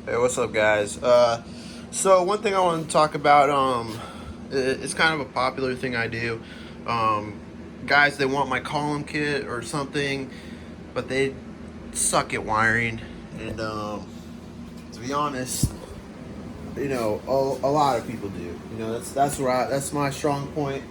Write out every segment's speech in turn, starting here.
Hey, what's up, guys? So one thing I want to talk about, it's kind of a popular thing I do. Um, Guys, they want my column kit or something, but they suck at wiring. And to be honest, a lot of people do. That's my strong point.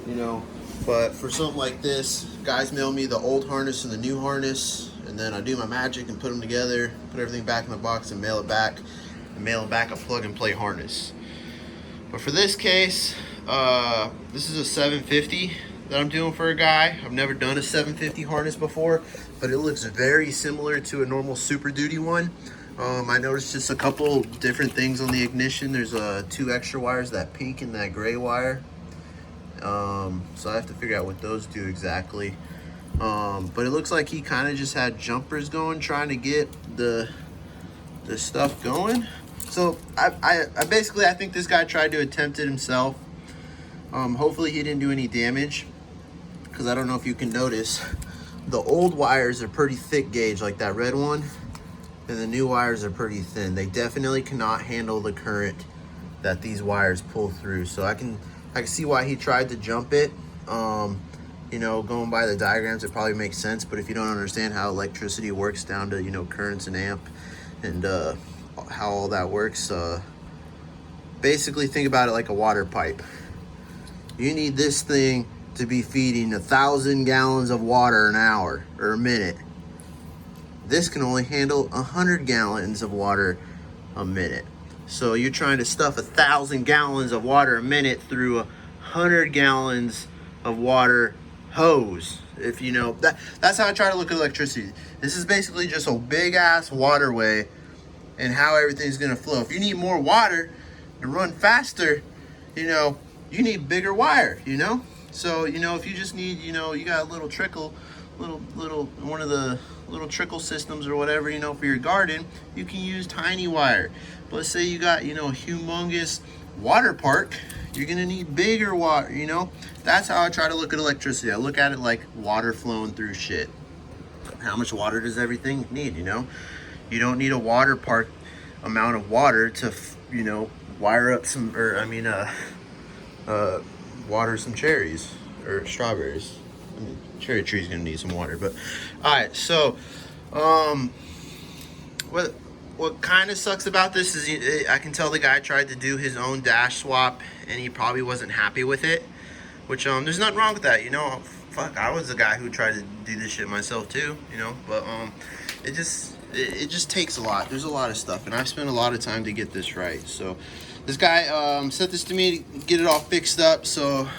You know, but for something like this, guys mail me the old harness and the new harness, and then I do my magic and put them together, put everything back in the box and mail it back, a plug and play harness. But for this case, this is a 750 that I'm doing for a guy. I've never done a 750 harness before, but it looks very similar to a normal Super Duty one. I noticed just a couple different things on the ignition. There's two extra wires, that pink and that gray wire. So I have to figure out what those do exactly. But it looks like he kind of just had jumpers going, trying to get the stuff going. So I basically, I think this guy tried to attempt it himself. Hopefully he didn't do any damage, because I don't know if you can notice, the old wires are pretty thick gauge, like that red one, and the new wires are pretty thin. They definitely cannot handle the current that these wires pull through. So I can see why he tried to jump it. Going by the diagrams, it probably makes sense, but if you don't understand how electricity works down to, currents and amp and how all that works, basically think about it like a water pipe. You need this thing to be feeding 1,000 gallons of water an hour or a minute. This can only handle 100 gallons of water a minute. So you're trying to stuff 1,000 gallons of water a minute through 100 gallons of water hose. If you know that's how I try to look at electricity. This is basically just a big ass waterway and how everything's gonna flow. If you need more water to run faster, you need bigger wire, So, if you just need, you got a little trickle, one of the little trickle systems or whatever, for your garden, you can use tiny wire. But let's say you got, a humongous water park, you're gonna need bigger water, That's how I try to look at electricity. I look at it like water flowing through shit. How much water does everything need, You don't need a water park amount of water to, wire up some, water some cherries or strawberries. Cherry tree's gonna need some water, but all right. So, what kind of sucks about this is I can tell the guy tried to do his own dash swap and he probably wasn't happy with it. Which there's nothing wrong with that, Fuck, I was the guy who tried to do this shit myself too, But it just takes a lot. There's a lot of stuff, and I've spent a lot of time to get this right. So this guy sent this to me to get it all fixed up. So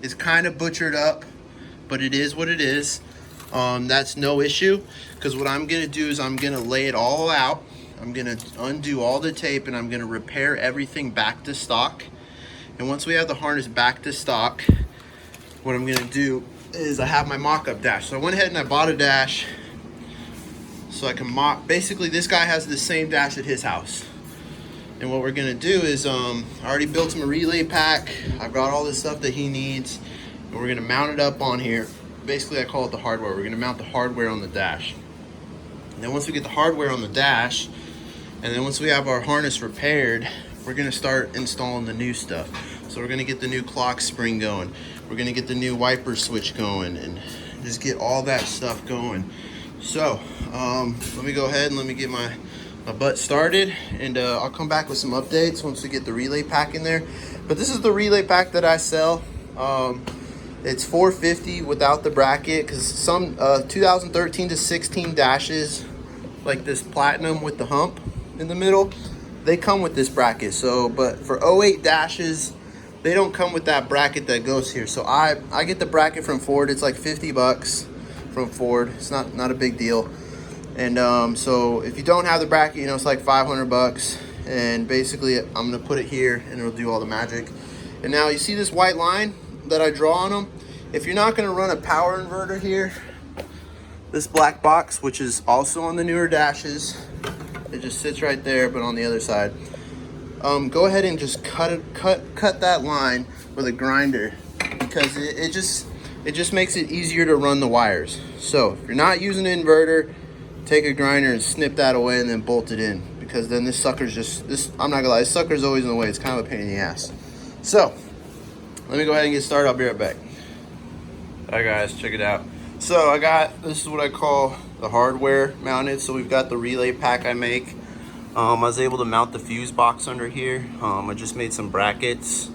it's kind of butchered up, but it is what it is. That's no issue, because what I'm gonna do is I'm gonna lay it all out. I'm gonna undo all the tape and I'm gonna repair everything back to stock. And once we have the harness back to stock, what I'm gonna do is I have my mock-up dash. So I went ahead and I bought a dash so I can mock. Basically, this guy has the same dash at his house. And what we're gonna do is, I already built him a relay pack. I've got all the stuff that he needs, and we're gonna mount it up on here. Basically, I call it the hardware. We're gonna mount the hardware on the dash. And then once we get the hardware on the dash, and then once we have our harness repaired, we're gonna start installing the new stuff. So we're gonna get the new clock spring going. We're gonna get the new wiper switch going and just get all that stuff going. So let me go ahead and let me get my butt started, and I'll come back with some updates once we get the relay pack in there. But this is the relay pack that I sell. It's $450 without the bracket, because some 2013 to 16 dashes, like this platinum with the hump in the middle, they come with this bracket. So, but for 08 dashes, they don't come with that bracket that goes here. So I get the bracket from Ford. It's like $50 from Ford. It's not a big deal. And so if you don't have the bracket, it's like $500. And basically, I'm gonna put it here, and it'll do all the magic. And now you see this white line that I draw on them. If you're not gonna run a power inverter here, this black box, which is also on the newer dashes, it just sits right there, but on the other side. Go ahead and just cut that line with a grinder, because it just makes it easier to run the wires. So if you're not using an inverter, take a grinder and snip that away and then bolt it in, because then this sucker's I'm not gonna lie, this sucker's always in the way. It's kind of a pain in the ass. So let me go ahead and get started. I'll be right back. All right guys, check it out. So this is what I call the hardware mounted. So we've got the relay pack I make. I was able to mount the fuse box under here. I just made some brackets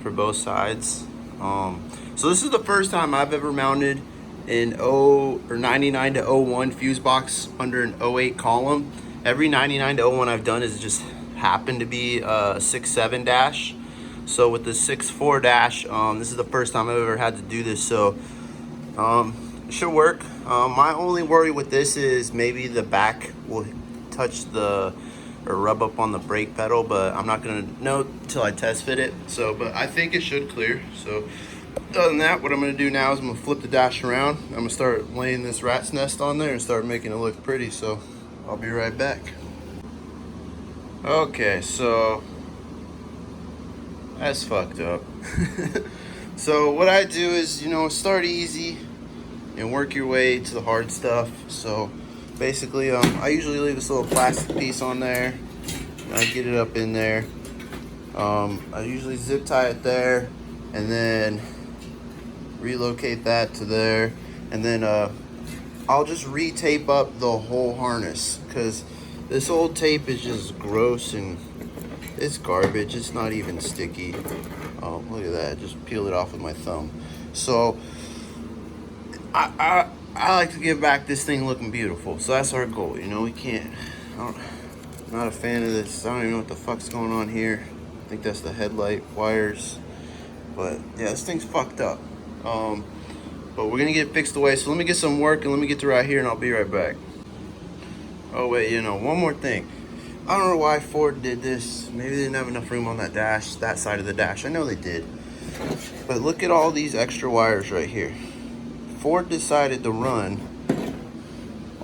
for both sides. So this is the first time I've ever mounted an 99 to 01 fuse box under an 08 column. Every 99 to 01 I've done is just happened to be a 6.7 dash. So with the 6.4 dash, this is the first time I've ever had to do this. So it should work. My only worry with this is maybe the back will touch or rub up on the brake pedal, but I'm not gonna know until I test fit it. So, but I think it should clear. So other than that, what I'm gonna do now is I'm gonna flip the dash around. I'm gonna start laying this rat's nest on there and start making it look pretty. So I'll be right back. Okay, so that's fucked up. So what I do is, start easy and work your way to the hard stuff. So basically, I usually leave this little plastic piece on there. I get it up in there. I usually zip tie it there and then relocate that to there. And then I'll just re-tape up the whole harness, because this old tape is just gross and it's garbage. It's not even sticky. Oh, look at that. Just peel it off with my thumb. So I like to give back this thing looking beautiful. So that's our goal. We can't, I'm not a fan of this. I don't even know what the fuck's going on here. I think that's the headlight wires. But yeah, this thing's fucked up. But we're gonna get it fixed away. So let me get some work and let me get to right here and I'll be right back. Oh wait, one more thing. I don't know why Ford did this. Maybe they didn't have enough room on that dash, that side of the dash. I know they did. But look at all these extra wires right here. Ford decided to run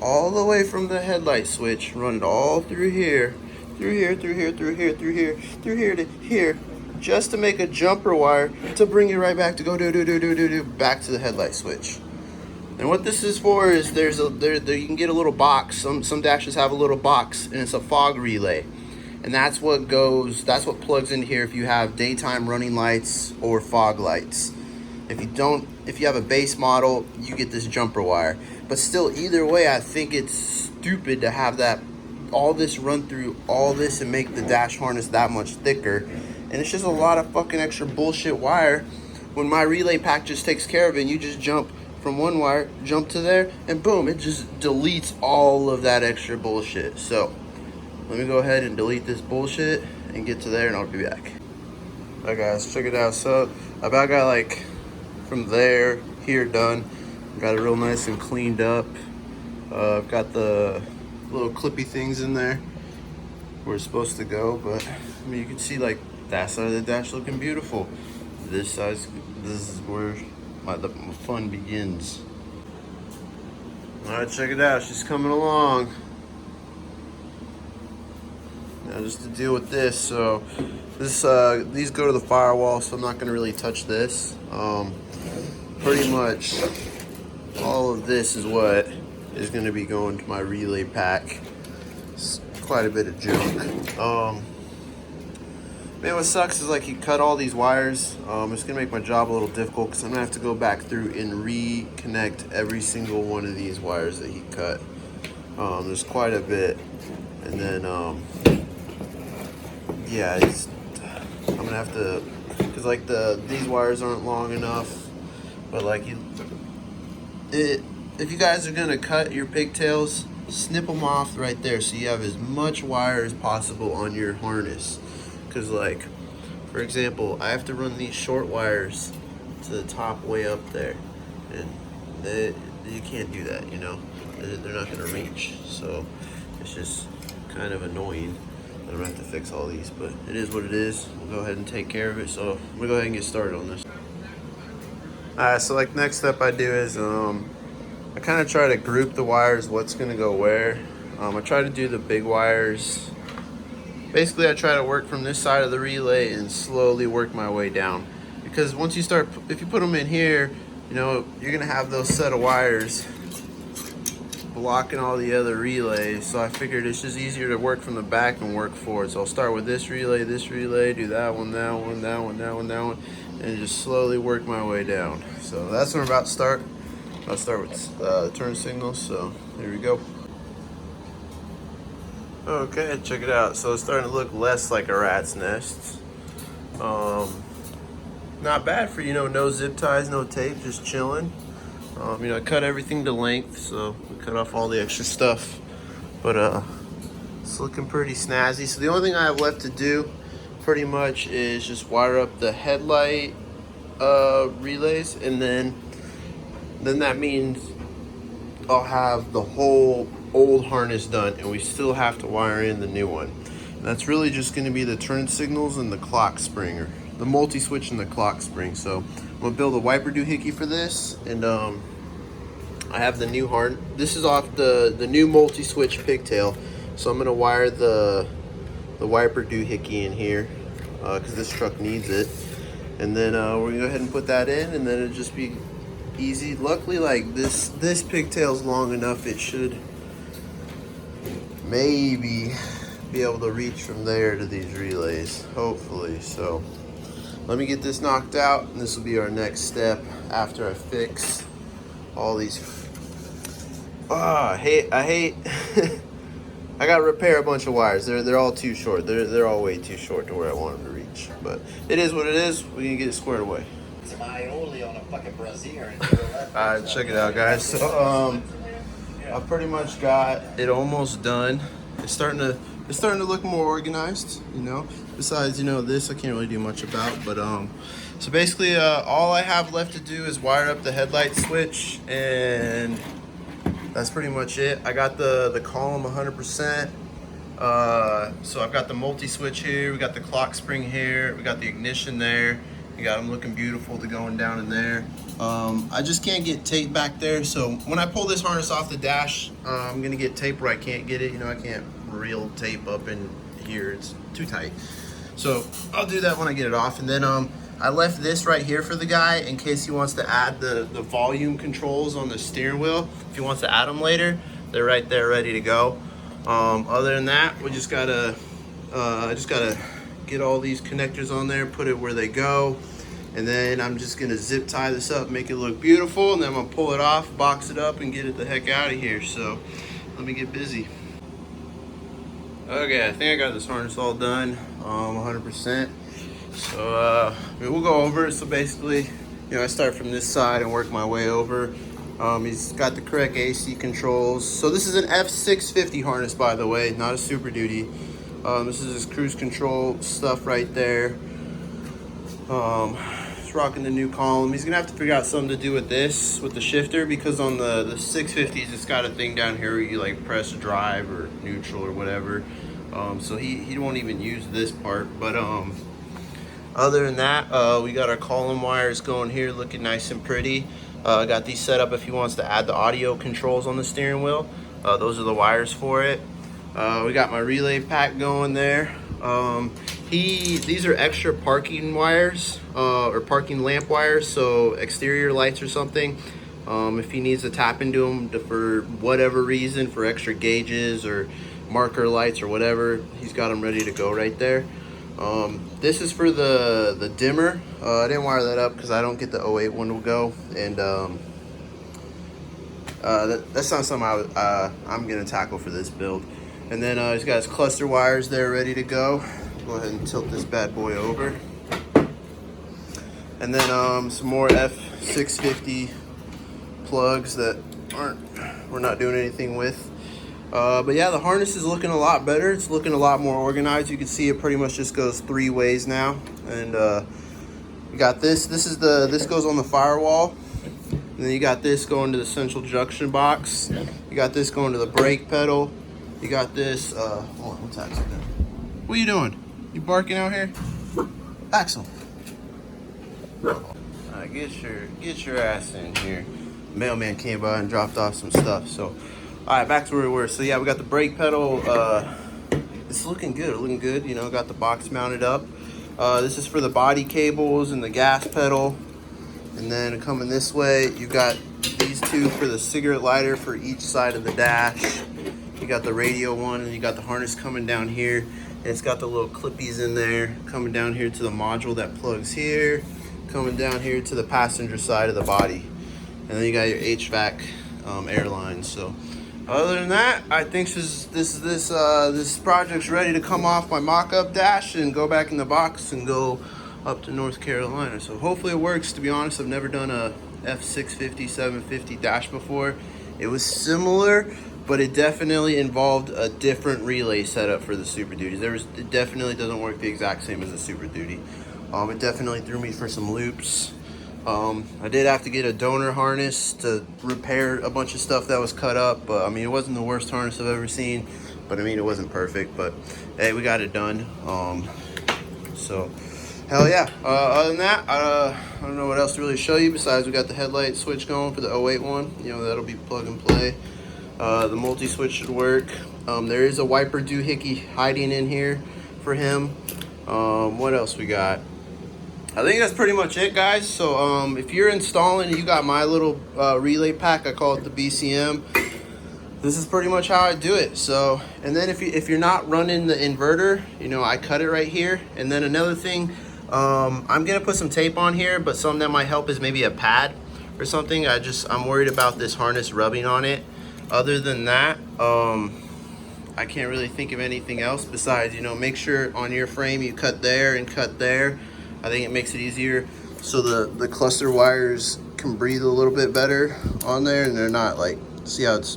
all the way from the headlight switch, run it all through here, through here, through here, through here, through here, through here to here, just to make a jumper wire to bring it right back to go back to the headlight switch. And what this is for is you can get a little box. Some dashes have a little box, and it's a fog relay, and that's what plugs in here if you have daytime running lights or fog lights. If you have a base model, you get this jumper wire. But still, either way, I think it's stupid to have all this run through all this and make the dash harness that much thicker. And it's just a lot of fucking extra bullshit wire when my relay pack just takes care of it, and you just jump from one wire, jump to there, and boom, it just deletes all of that extra bullshit. So let me go ahead and delete this bullshit and get to there, and I'll be back. Alright guys, check it out. So I about got from there here done. Got it real nice and cleaned up. I've got the little clippy things in there where it's supposed to go, but you can see that side of the dash looking beautiful. This is where the fun begins. Alright, check it out. She's coming along. Now just to deal with this, so these go to the firewall, so I'm not gonna really touch this. Pretty much all of this is what is gonna be going to my relay pack. It's quite a bit of junk. Man, what sucks is he cut all these wires. It's gonna make my job a little difficult because I'm gonna have to go back through and reconnect every single one of these wires that he cut. There's quite a bit, and then yeah, I'm gonna have to, because these wires aren't long enough. But if you guys are gonna cut your pigtails, snip them off right there so you have as much wire as possible on your harness. Because for example, I have to run these short wires to the top way up there, and you can't do that, they're not gonna reach. So it's just kind of annoying that I'm gonna have to fix all these, but it is what it is. We'll go ahead and take care of it. So we'll go ahead and get started on this. Alright, so next step I do is I kind of try to group the wires, what's gonna go where. I try to do the big wires. Basically, I try to work from this side of the relay and slowly work my way down. Because once you start, if you put them in here, you're gonna have those set of wires blocking all the other relays, so I figured it's just easier to work from the back and work forward. So I'll start with this relay, do that one, that one, that one, that one, that one, and just slowly work my way down. So that's what I'm about to start. I'll start with the turn signals, so here we go. Okay, check it out. So it's starting to look less like a rat's nest. Not bad for, you know, no zip ties, no tape, just chilling. You know, I cut everything to length, so we cut off all the extra stuff. But it's looking pretty snazzy. So the only thing I have left to do pretty much is just wire up the headlight relays, and then that means I'll have the whole old harness done, and we still have to wire in the new one. And that's really just going to be the turn signals and the clock spring, or the multi-switch and the clock spring. So I'm gonna build a wiper doohickey for this, and I have the new harness. This is off the new multi-switch pigtail, so I'm gonna wire the wiper doohickey in here because this truck needs it. And then we're gonna go ahead and put that in, and then it'll just be easy. Luckily, like this pigtail's long enough, it should maybe be able to reach from there to these relays, hopefully. So let me get this knocked out, and this will be our next step after I fix all these. I hate I gotta repair a bunch of wires. They're all too short. They're all way too short to where I want them to reach. But it is what it is. We can get it squared away. Alright, check it out, guys. So I pretty much got it almost done. It's starting to look more organized, you know. Besides, you know, this I can't really do much about. But so basically all I have left to do is wire up the headlight switch, and that's pretty much it. I got the column 100%. So I've got the multi-switch here, we got the clock spring here, we got the ignition there. You got them looking beautiful to going down in there. I just can't get tape back there, so when I pull this harness off the dash, I'm gonna get tape where I can't get it. You know, I can't reel tape up in here, it's too tight. So I'll do that when I get it off. And then I left this right here for the guy in case he wants to add the volume controls on the steering wheel. If he wants to add them later, they're right there ready to go. Other than that, we just gotta get all these connectors on there, put it where they go, and then I'm just gonna zip tie this up, make it look beautiful, and then I'm gonna pull it off, box it up, and get it the heck out of here. So let me get busy. Okay, I think I got this harness all done, 100%. So we'll go over it. So basically, you know, I start from this side and work my way over. He's got the correct AC controls. So this is an F650 harness, by the way, not a Super Duty. This is his cruise control stuff right there. He's rocking the new column. He's gonna have to figure out something to do with this, with the shifter, because on the 650s, it's got a thing down here where you like press drive or neutral or whatever. So he won't even use this part. But other than that, we got our column wires going here, looking nice and pretty. Got these set up if he wants to add the audio controls on the steering wheel. Those are the wires for it. We got my relay pack going there. These are extra parking wires, or parking lamp wires, so exterior lights or something. If he needs to tap into them for whatever reason, for extra gauges or marker lights or whatever, he's got them ready to go right there. This is for the dimmer. I didn't wire that up because I don't get the 08 one to go, and that's not something I'm gonna tackle for this build. And then he's got his cluster wires there ready to go. Go ahead and tilt this bad boy over. And then some more F650 plugs that we're not doing anything with. But yeah, the harness is looking a lot better. It's looking a lot more organized. You can see it pretty much just goes 3 ways now. And you got this. This goes on the firewall. And then you got this going to the central junction box. You got this going to the brake pedal. You got this. Hold on, what's Axel doing? What are you doing? You barking out here, Axel? Alright, get your ass in here. Mailman came by and dropped off some stuff. So, alright, back to where we were. So yeah, we got the brake pedal. It's looking good. You know, got the box mounted up. This is for the body cables and the gas pedal. And then coming this way, you got these two for the cigarette lighter for each side of the dash. You got the radio one, and you got the harness coming down here. And it's got the little clippies in there coming down here to the module that plugs here, coming down here to the passenger side of the body. And then you got your HVAC air lines. So other than that, I think this project's ready to come off my mock-up dash and go back in the box and go up to North Carolina. So hopefully it works. To be honest, I've never done a F650, 750 dash before. It was similar, but it definitely involved a different relay setup for the Super Duties. It definitely doesn't work the exact same as a Super Duty. It definitely threw me for some loops. I did have to get a donor harness to repair a bunch of stuff that was cut up, but I mean, it wasn't the worst harness I've ever seen, but I mean, it wasn't perfect, but hey, we got it done. So hell yeah. Other than that, I don't know what else to really show you besides we got the headlight switch going for the 08 one. You know, that'll be plug and play. The multi-switch should work. There is a wiper doohickey hiding in here for him. What else we got? I think that's pretty much it, guys. So if you're installing, you got my little relay pack. I call it the BCM. This is pretty much how I do it. So, and then if you're not running the inverter, you know, I cut it right here. And then another thing, I'm gonna put some tape on here, but something that might help is maybe a pad or something. I'm worried about this harness rubbing on it. Other than that, I can't really think of anything else besides, you know, make sure on your frame you cut there and cut there. I think it makes it easier so the cluster wires can breathe a little bit better on there, and they're not like, see how it's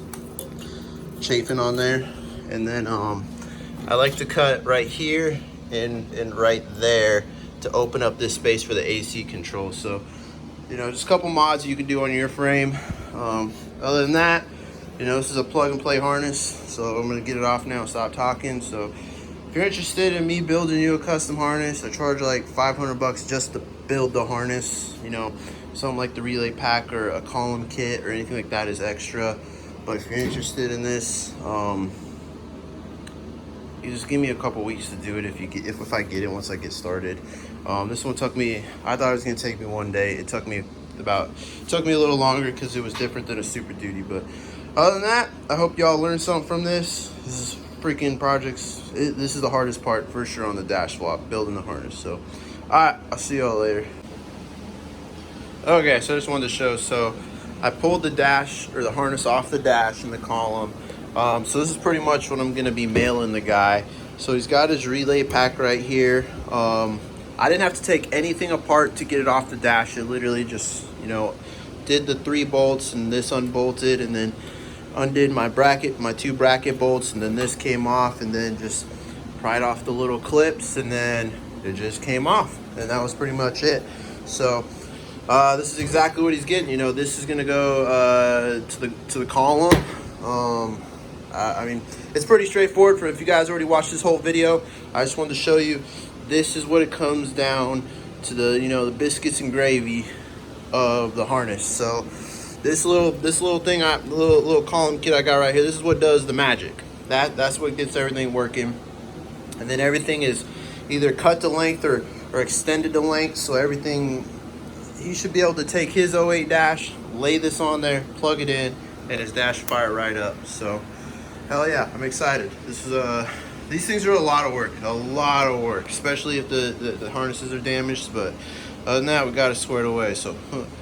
chafing on there. And then I like to cut right here and right there to open up this space for the AC control. So, you know, just a couple mods you can do on your frame. Other than that, you know, this is a plug and play harness, so I'm gonna get it off now and stop talking. So if you're interested in me building you a custom harness, I charge like 500 bucks just to build the harness. You know, something like the relay pack or a column kit or anything like that is extra. But if you're interested in this, you just give me a couple weeks to do it if I get it once I get started. This one took me, I thought it was gonna take me one day. It took me a little longer because it was different than a Super Duty. But other than that, I hope y'all learned something from this. This is freaking projects. This is the hardest part for sure on the dash swap, building the harness. So, alright, I'll see y'all later. Okay, so I just wanted to show. So I pulled the dash or the harness off the dash and the column. So this is pretty much what I'm gonna be mailing the guy. So he's got his relay pack right here. I didn't have to take anything apart to get it off the dash. It literally just, you know, did the 3 bolts and this unbolted, and then undid my my 2 bracket bolts, and then this came off, and then just pried off the little clips, and then it just came off, and that was pretty much it. So this is exactly what he's getting. You know, this is gonna go to the column. I mean, it's pretty straightforward. For if you guys already watched this whole video, I just wanted to show you. This is what it comes down to, the, you know, the biscuits and gravy of the harness. So this little thing, little column kit I got right here, this is what does the magic. That's what gets everything working. And then everything is either cut to length or extended to length. So everything, he should be able to take his 08 dash, lay this on there, plug it in, and his dash fire right up. So hell yeah, I'm excited. This is these things are a lot of work, especially if the harnesses are damaged. But other than that, we got it squared away. So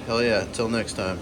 hell yeah, until next time.